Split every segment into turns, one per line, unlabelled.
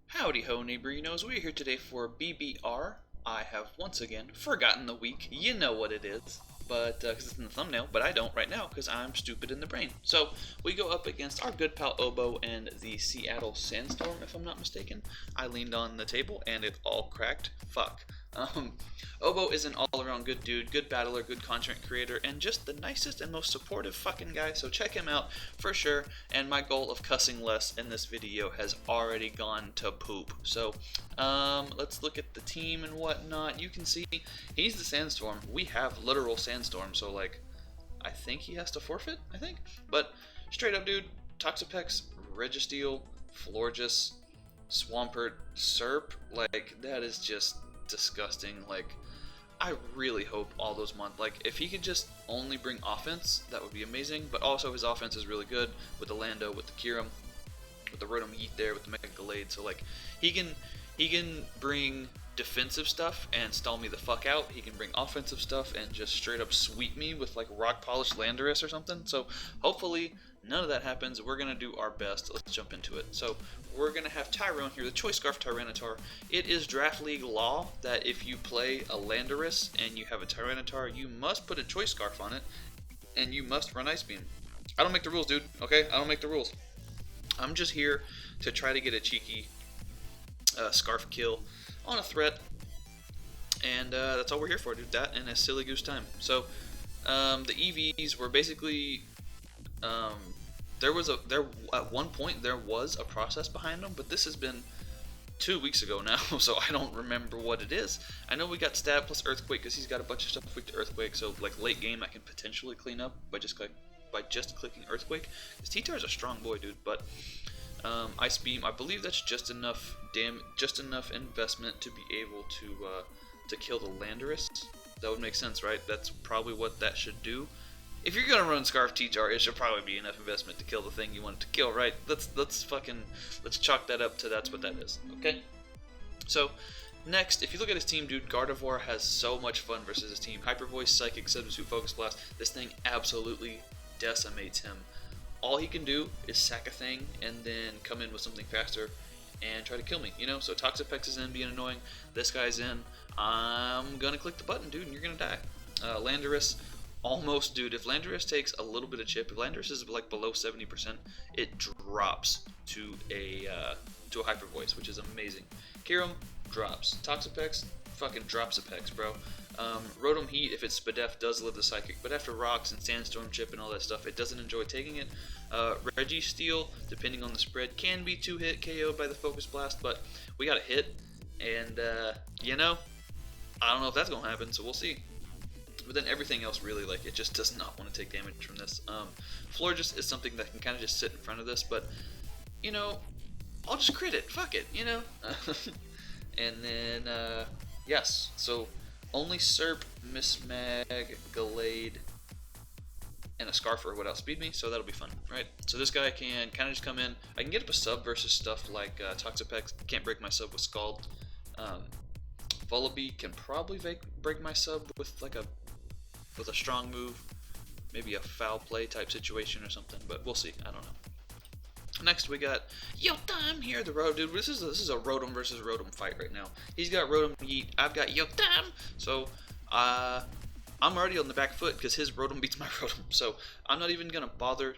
Howdy ho, neighborinos. We're here today for BBR. I have once again forgotten the week. You know what it is, but because it's in the thumbnail, but I don't right now because I'm stupid in the brain. So we go up against our good pal Obo and the Seattle Sandstorm, if I'm not mistaken. I leaned on the table and it all cracked. Fuck. Obo is an all-around good dude, good battler, good content creator, and just the nicest and most supportive fucking guy, so check him out for sure. And my goal of cussing less in this video has already gone to poop. So let's look at the team and whatnot. You can see he's the Sandstorm. We have literal Sandstorm, so like I think he has to forfeit, I think. But straight up dude, Toxapex, Registeel, Florges, Swampert, Serp, like that is just disgusting. Like I really hope all those like if he could just only bring offense, that would be amazing. But also his offense is really good with the Lando, with the Kirim, with the Rotom Heat there, with the Mega Gallade. So like he can bring defensive stuff and stall me the fuck out. He can bring offensive stuff and just straight up sweep me with like rock polished Landorus or something. So hopefully none of that happens. We're gonna do our best. Let's jump into it. So we're gonna have Tyrone here, the Choice Scarf Tyranitar. It is Draft League law that if you play a Landorus and you have a Tyranitar, you must put a Choice Scarf on it and you must run Ice Beam. I don't make the rules, dude. Okay, I don't make the rules. I'm just here to try to get a cheeky Scarf kill on a threat, and that's all we're here for, dude. That and a silly goose time. So the EVs were basically there at one point there was a process behind them, but this has been 2 weeks ago now, so I don't remember what it is. I know we got stab plus earthquake because he's got a bunch of stuff weak to earthquake, so like late game I can potentially clean up by just clicking earthquake. Because T-Tar is a strong boy, dude. But Ice Beam, I believe that's just enough investment to be able to kill the Landorus. That would make sense, right? That's probably what that should do. If you're gonna run Scarf T-Tar, it should probably be enough investment to kill the thing you want it to kill, right? Let's chalk that up to that's what that is. Okay. So next, if you look at his team, dude, Gardevoir has so much fun versus his team. Hyper Voice, Psychic, Substitute, Focus Blast. This thing absolutely decimates him. All he can do is sack a thing and then come in with something faster and try to kill me, you know? So Toxapex is in, being annoying. This guy's in. I'm gonna click the button, dude, and you're gonna die. Landorus, almost, dude. If Landorus takes a little bit of chip, if Landorus is like below 70%, it drops to a Hyper Voice, which is amazing. Kirim drops. Toxapex fucking drops Apex, bro. Rotom Heat, if it's Spadef, does live the Psychic, but after Rocks and Sandstorm Chip and all that stuff, it doesn't enjoy taking it. Registeel, depending on the spread, can be 2-hit KO'd by the Focus Blast, but we got a hit, and, you know, I don't know if that's going to happen, so we'll see. But then everything else really, like, it just does not want to take damage from this. Florges is something that can kind of just sit in front of this, but, you know, I'll just crit it. Fuck it, you know? And then, yes, so only Serp, Mismag, Gallade, and a Scarfer would outspeed me, so that'll be fun, right? So this guy can kind of just come in. I can get up a sub versus stuff like Toxapex. Can't break my sub with Scald. Vullaby can probably break my sub with like a strong move, maybe a foul play type situation or something, but we'll see. I don't know. Next we got Yotam here, the Rotom dude. This is a Rotom versus Rotom fight right now. He's got Rotom Yeet, I've got Yotam, so I'm already on the back foot because his Rotom beats my Rotom, so I'm not even gonna bother.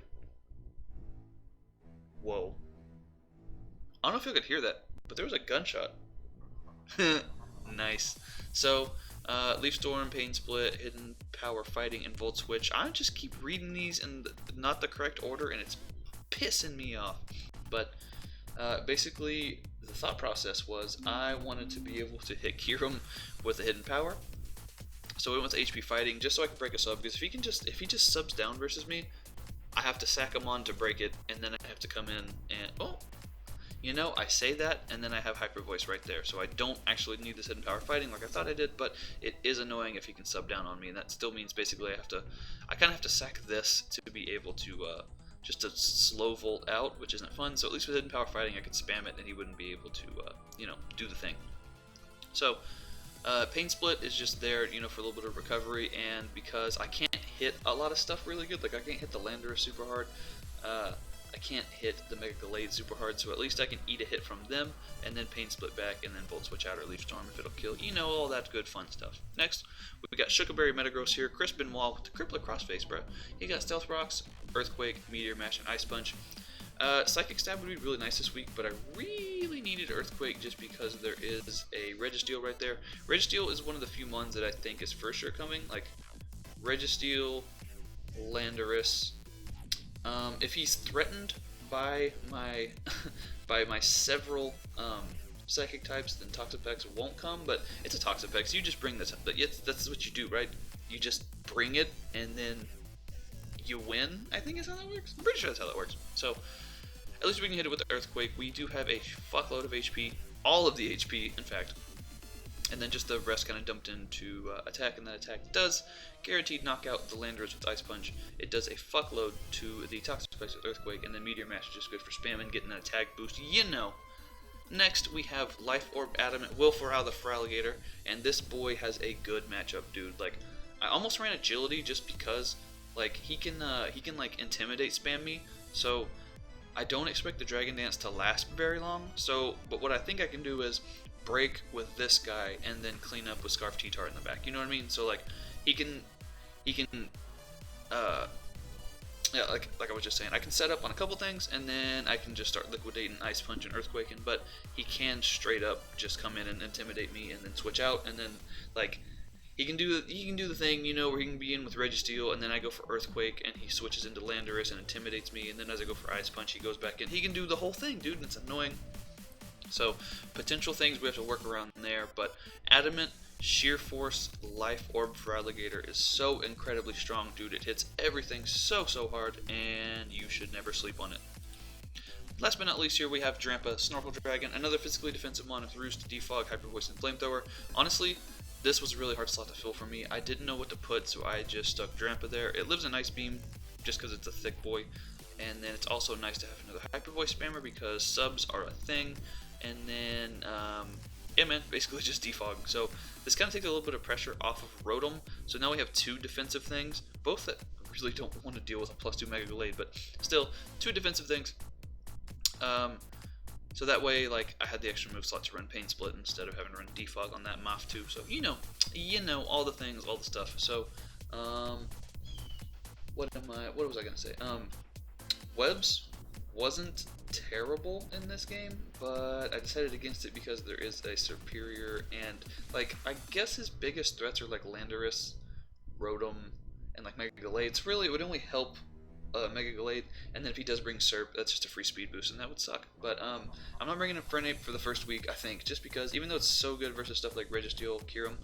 Whoa. I don't know if you could hear that, but there was a gunshot. Nice. So, Leaf Storm, Pain Split, Hidden Power, Fighting, and Volt Switch. I just keep reading these in not the correct order, and it's pissing me off. But basically, the thought process was I wanted to be able to hit Kirim with a Hidden Power. So we went to HP Fighting just so I could break a sub, because if he just subs down versus me, I have to sack him on to break it, and then I have to come in and you know, I say that, and then I have Hyper Voice right there, so I don't actually need this Hidden Power Fighting like I thought I did, but it is annoying if he can sub down on me, and that still means basically I kind of have to sack this to be able to, just to slow Volt out, which isn't fun, so at least with Hidden Power Fighting I could spam it, and he wouldn't be able to, you know, do the thing. So, Pain Split is just there, you know, for a little bit of recovery, and because I can't hit a lot of stuff really good, like I can't hit the Landorus super hard, I can't hit the Mega Gallade super hard, so at least I can eat a hit from them, and then Pain Split back, and then Volt Switch out or Leaf Storm if it'll kill. You know, all that good fun stuff. Next, we got Shuckleberry Metagross here, Chris Benoit with the Crippler Crossface, bro. He got Stealth Rocks, Earthquake, Meteor Mash, and Ice Punch. Psychic Stab would be really nice this week, but I really needed Earthquake just because there is a Registeel right there. Registeel is one of the few ones that I think is for sure coming, like Registeel, Landorus. If he's threatened by my by my several psychic types, then Toxapex won't come. But it's a Toxapex. You just bring this up. That's what you do, right? You just bring it and then you win. I think is how that works. I'm pretty sure that's how that works. So at least we can hit it with the Earthquake. We do have a fuckload of HP, all of the HP, in fact. And then just the rest kind of dumped into attack, and that attack does guaranteed knock out the Landorus with Ice Punch. It does a fuckload to the Toxapex with Earthquake, and then Meteor Mash is just good for spamming, getting an attack boost, you know. Next, we have Life Orb Adamant, Wilforow the Feraligatr, and this boy has a good matchup, dude. Like, I almost ran Agility just because, like, he can like intimidate spam me, so I don't expect the Dragon Dance to last very long. So, but what I think I can do is break with this guy and then clean up with Scarf T-Tart in the back. You know what I mean? So like he can yeah, like I was just saying, I can set up on a couple things and then I can just start liquidating Ice Punch and Earthquaking, but he can straight up just come in and intimidate me and then switch out, and then like he can do the thing, you know, where he can be in with Registeel and then I go for Earthquake and he switches into Landorus and intimidates me, and then as I go for Ice Punch he goes back in. He can do the whole thing, dude, and it's annoying. So, potential things we have to work around there, but Adamant, Sheer Force, Life Orb Feraligatr is so incredibly strong, dude. It hits everything so hard, and you should never sleep on it. Last but not least here, we have Drampa, Snorkel Dragon, another physically defensive one with Roost, Defog, Hyper Voice, and Flamethrower. Honestly, this was a really hard slot to fill for me. I didn't know what to put, so I just stuck Drampa there. It lives in Ice Beam, just because it's a thick boy, and then it's also nice to have another Hyper Voice spammer because subs are a thing. And then, yeah man, basically just defog. So this kind of takes a little bit of pressure off of Rotom. So now we have two defensive things, both that really don't want to deal with a +2 Mega Gallade, but still, two defensive things. So that way, like, I had the extra move slot to run Pain Split instead of having to run defog on that Moth too. So you know, all the things, all the stuff. So, what was I gonna say? Webs wasn't terrible in this game, but I decided against it because there is a superior, and like I guess his biggest threats are like Landorus, Rotom, and like Mega Gallade. Really, it would only help Mega Gallade, and then if he does bring Serp, that's just a free speed boost, and that would suck. But I'm not bringing in Fernape for the first week, I think, just because even though it's so good versus stuff like Registeel, Kyurem,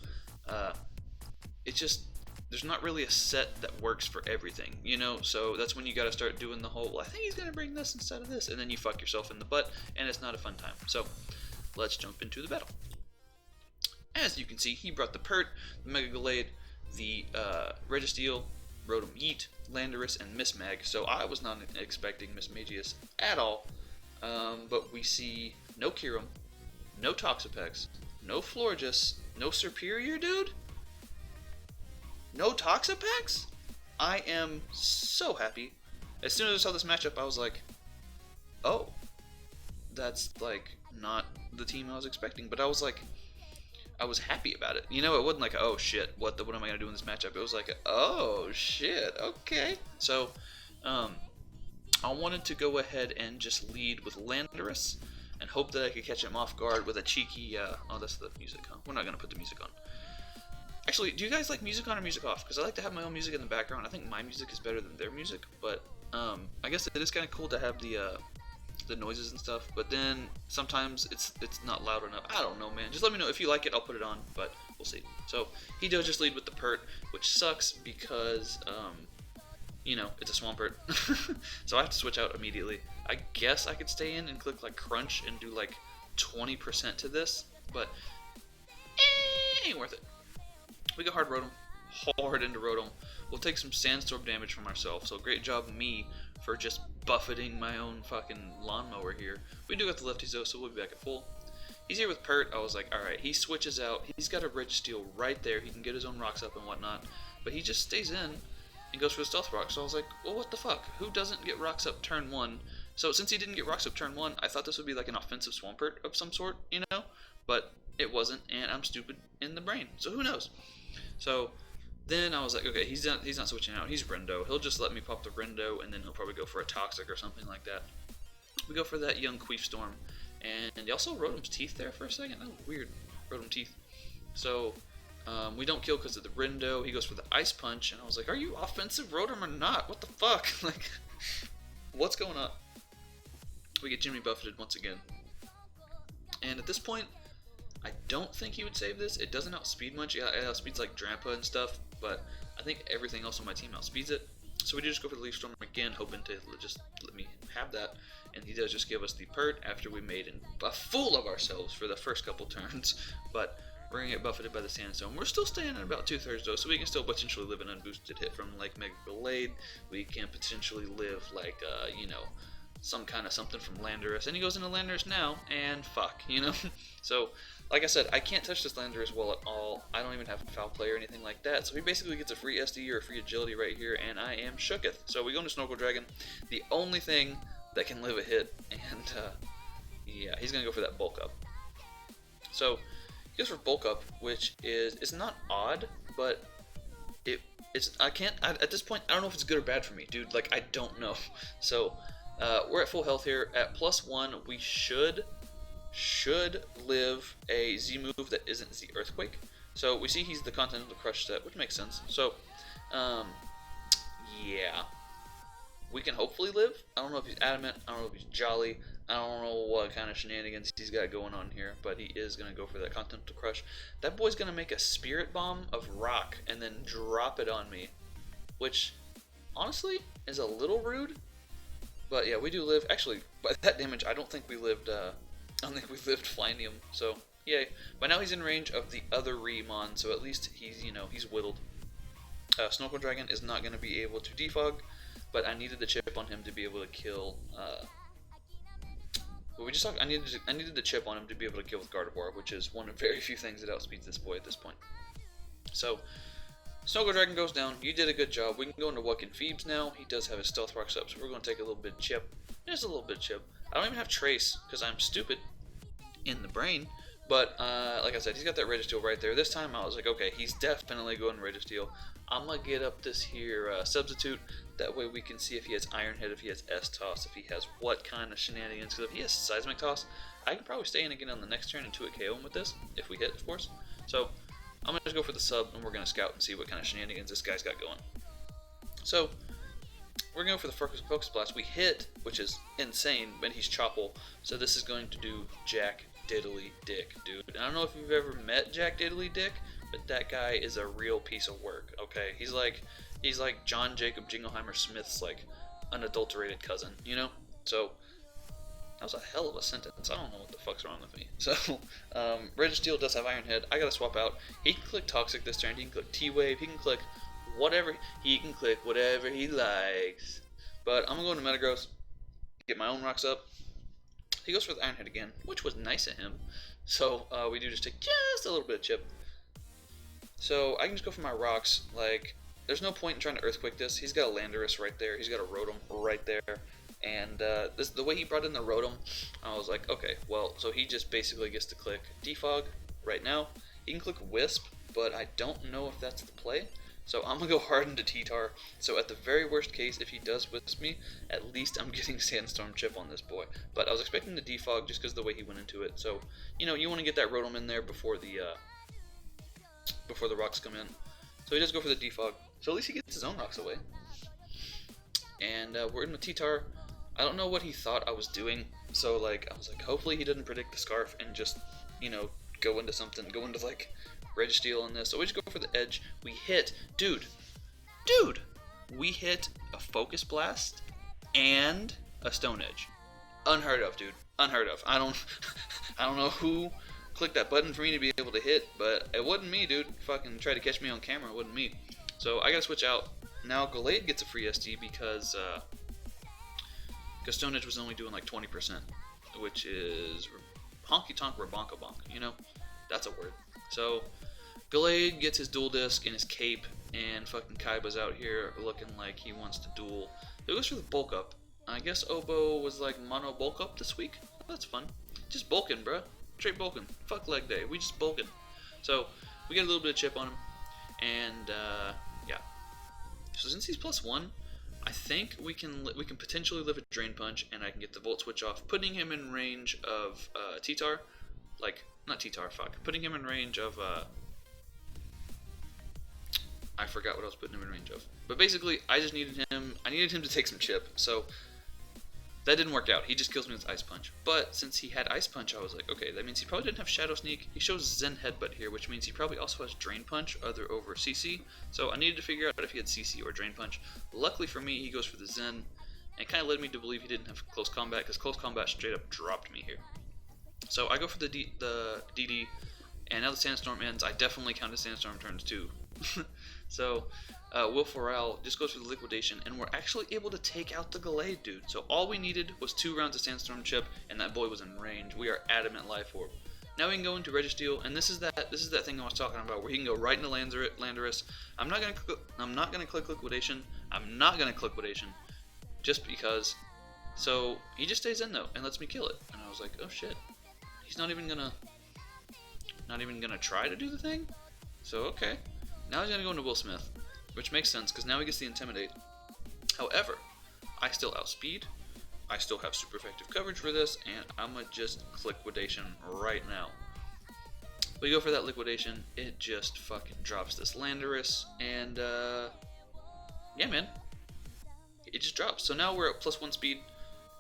it's just there's not really a set that works for everything, you know? So that's when you gotta start doing the whole, well, I think he's gonna bring this instead of this, and then you fuck yourself in the butt, and it's not a fun time. So let's jump into the battle. As you can see, he brought the Pert, the Mega Gallade, the Registeel, Rotom Yeet, Landorus, and Mismag. So I was not expecting Mismagius at all, but we see no Kyurem, no Toxapex, no Florges, no Superior, dude? No Toxapex? I am so happy. As soon as I saw this matchup, I was like, oh, that's like not the team I was expecting. But I was like, I was happy about it. You know, it wasn't like, oh shit, what am I gonna do in this matchup? It was like, oh shit, okay. So, I wanted to go ahead and just lead with Landorus and hope that I could catch him off guard with a cheeky. Oh, that's the music, huh? We're not gonna put the music on. Actually, do you guys like music on or music off? Because I like to have my own music in the background. I think my music is better than their music, but I guess it is kind of cool to have the noises and stuff. But then sometimes it's not loud enough. I don't know, man. Just let me know if you like it. I'll put it on, but we'll see. So he does just lead with the Pert, which sucks because you know, it's a Swampert. So I have to switch out immediately. I guess I could stay in and click like Crunch and do like 20% to this, but ain't worth it. We go hard Rotom, hard into Rotom. We'll take some Sandstorm damage from ourselves, so great job me for just buffeting my own fucking lawnmower here. We do got the lefties though, so we'll be back at full. He's here with Pert. I was like, alright, he switches out. He's got a Registeel right there. He can get his own rocks up and whatnot, but he just stays in and goes for the Stealth Rock. So I was like, well, what the fuck? Who doesn't get rocks up turn 1 So since he didn't get Rock Soap turn 1, I thought this would be like an offensive Swampert of some sort, you know? But it wasn't, and I'm stupid in the brain, so who knows? So then I was like, okay, he's not switching out, he's Rendo. He'll just let me pop the Rendo, and then he'll probably go for a Toxic or something like that. We go for that young Queef Storm, and y'all saw Rotom's teeth there for a second? That was weird, Rotom teeth. So we don't kill because of the Rendo. He goes for the Ice Punch, and I was like, are you offensive Rotom or not? What the fuck? Like, what's going on? We get Jimmy buffeted once again. And at this point, I don't think he would save this. It doesn't outspeed much. Yeah, it outspeeds like Drampa and stuff, but I think everything else on my team outspeeds it. So we do just go for the Leaf Storm again, hoping to just let me have that. And he does just give us the Pert after we made a fool of ourselves for the first couple turns. But we're going to get buffeted by the Sandstorm. We're still staying at about 2/3 though, so we can still potentially live an unboosted hit from like Mega Gallade. We can potentially live like, you know, some kind of something from Landorus. And he goes into Landorus now, and fuck, you know? So, like I said, I can't touch this Landorus well at all. I don't even have a foul play or anything like that. So he basically gets a free SD or a free agility right here, and I am shooketh. So we go into Snorkel Dragon, the only thing that can live a hit, and yeah, he's gonna go for that Bulk Up. So he goes for Bulk Up, which is not odd, but at this point I don't know if it's good or bad for me, dude. Like, I don't know. So we're at full health here. At +1, we should live a Z move that isn't Z Earthquake. So we see he's the Continental Crush set, which makes sense. So yeah, we can hopefully live. I don't know if he's Adamant, I don't know if he's Jolly, I don't know what kind of shenanigans he's got going on here, but he is going to go for that Continental Crush. That boy's going to make a Spirit Bomb of Rock and then drop it on me, which honestly is a little rude. But yeah, we do live. Actually, by that damage, I don't think we lived Flynium. So yay! By now he's in range of the other Remon, so at least he's, you know, he's whittled. Snorkel Dragon is not going to be able to defog, but I needed the chip on him to be able to kill. I needed the chip on him to be able to kill with Gardevoir, which is one of very few things that outspeeds this boy at this point. So Snorkel Dragon goes down. You did a good job. We can go into Wuckin Phoebes now. He does have his Stealth Rocks up, so we're going to take a little bit of chip. Just a little bit of chip. I don't even have Trace, because I'm stupid in the brain. But, like I said, he's got that Registeel right there. This time I was like, okay, he's definitely going Registeel. I'm going to get up this here Substitute. That way we can see if he has Iron Head, if he has S-Toss, if he has what kind of shenanigans. Because if he has Seismic Toss, I can probably stay in again on the next turn and 2-hit KO him with this, if we hit, of course. So I'm going to just go for the sub, and we're going to scout and see what kind of shenanigans this guy's got going. So we're going to go for the Focus Blast. We hit, which is insane, but he's Choppel. So this is going to do Jack Diddly Dick, dude. I don't know if you've ever met Jack Diddly Dick, but that guy is a real piece of work, okay? He's like John Jacob Jingleheimer Smith's, like, unadulterated cousin, you know? So that was a hell of a sentence. I don't know what the fuck's wrong with me. So, Registeel does have Iron Head. I gotta swap out. He can click Toxic this turn. He can click T-Wave. He can click whatever. He can click whatever he likes. But I'm gonna go into Metagross, get my own rocks up. He goes for the Iron Head again, which was nice of him. So, we do just take just a little bit of chip. So, I can just go for my rocks. Like, there's no point in trying to Earthquake this. He's got a Landorus right there. He's got a Rotom right there. And the way he brought in the Rotom, I was like, okay, well, so he just basically gets to click Defog right now. He can click Wisp, but I don't know if that's the play. So I'm going to go hard into T-Tar. So at the very worst case, if he does Wisp me, at least I'm getting Sandstorm chip on this boy. But I was expecting the Defog just because of the way he went into it. So, you know, you want to get that Rotom in there before the rocks come in. So he does go for the Defog. So at least he gets his own rocks away. And we're in with T-Tar. I don't know what he thought I was doing. So, like, I was like, hopefully he didn't predict the Scarf and just, you know, go into something, go into, like, Registeel on this. So we just go for the Edge. We hit, dude, we hit a Focus Blast and a Stone Edge. Unheard of, dude. Unheard of. I don't know who clicked that button for me to be able to hit, but it wasn't me, dude. Fucking tried to catch me on camera. It wasn't me. So I gotta switch out. Now Gallade gets a free SD because Stone Edge was only doing like 20%, which is honky tonk rabonka bonk, you know? That's a word. So Gallade gets his dual disc and his cape, and fucking Kaiba's out here looking like he wants to duel. He goes for the bulk up, I guess Obo was like mono bulk up this week. That's fun. Just bulking, bruh. Straight bulking. Fuck leg day. We just bulking. So we get a little bit of chip on him, and yeah. So since he's +1, I think we can potentially live a drain punch, and I can get the volt switch off, putting him in range of T-Tar, like not T-Tar. Fuck, putting him in range of I forgot what I was putting him in range of. But basically, I needed him to take some chip, so that didn't work out. He just kills me with Ice Punch. But since he had Ice Punch, I was like, okay, that means he probably didn't have Shadow Sneak. He shows Zen Headbutt here, which means he probably also has Drain Punch other over CC. So I needed to figure out if he had CC or Drain Punch. Luckily for me, he goes for the Zen, and it kind of led me to believe he didn't have Close Combat, because Close Combat straight up dropped me here. So I go for the DD, and now the Sandstorm ends. I definitely counted Sandstorm turns too. So Will Ferrell just goes for the Liquidation, and we're actually able to take out the Gallade dude. So all we needed was 2 rounds of Sandstorm chip, and that boy was in range. We are adamant Life Orb. Now we can go into Registeel, and this is that thing I was talking about, where he can go right into Landorus. I'm not gonna click Liquidation. I'm not gonna click Liquidation, just because. So he just stays in though and lets me kill it, and I was like, oh shit, he's not even gonna try to do the thing. So okay. Now he's going to go into Will Smith, which makes sense because now he gets the Intimidate. However, I still outspeed, I still have super effective coverage for this, and I'm going to just click Liquidation right now. We go for that Liquidation, it just fucking drops this Landorus, and yeah man, it just drops. So now we're at +1 speed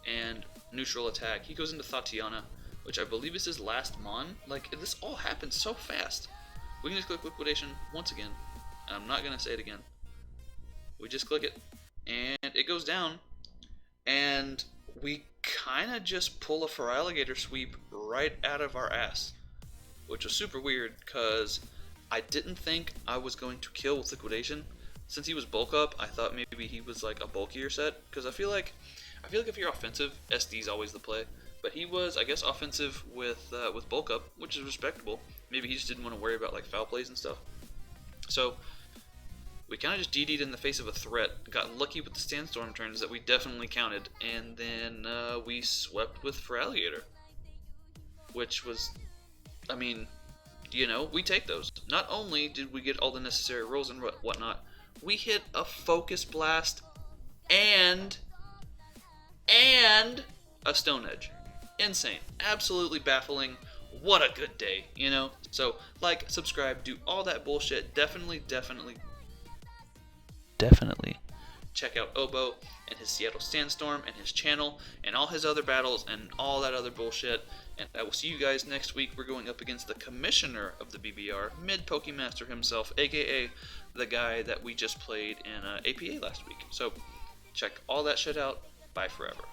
and neutral attack. He goes into Tatiana, which I believe is his last Mon. Like, this all happened so fast. We can just click Liquidation once again. I'm not going to say it again. We just click it, and it goes down, and we kind of just pull a Feraligatr sweep right out of our ass, which was super weird, because I didn't think I was going to kill with Liquidation. Since he was bulk up, I thought maybe he was like a bulkier set, because I feel like if you're offensive, SD is always the play. But he was, I guess, offensive with bulk up, which is respectable. Maybe he just didn't want to worry about like foul plays and stuff. So we kind of just DD'd in the face of a threat. Got lucky with the Sandstorm turns that we definitely counted, and then we swept with Feraligatr, which was, I mean, you know, we take those. Not only did we get all the necessary rolls and whatnot, we hit a Focus Blast and a Stone Edge. Insane. Absolutely baffling. What a good day, you know? So, like, subscribe, do all that bullshit. Definitely check out Obo and his Seattle Sandstorm and his channel and all his other battles and all that other bullshit. And I will see you guys next week. We're going up against the commissioner of the BBR, Mid-Pokemaster himself, aka the guy that we just played in APA last week. So, check all that shit out. Bye forever.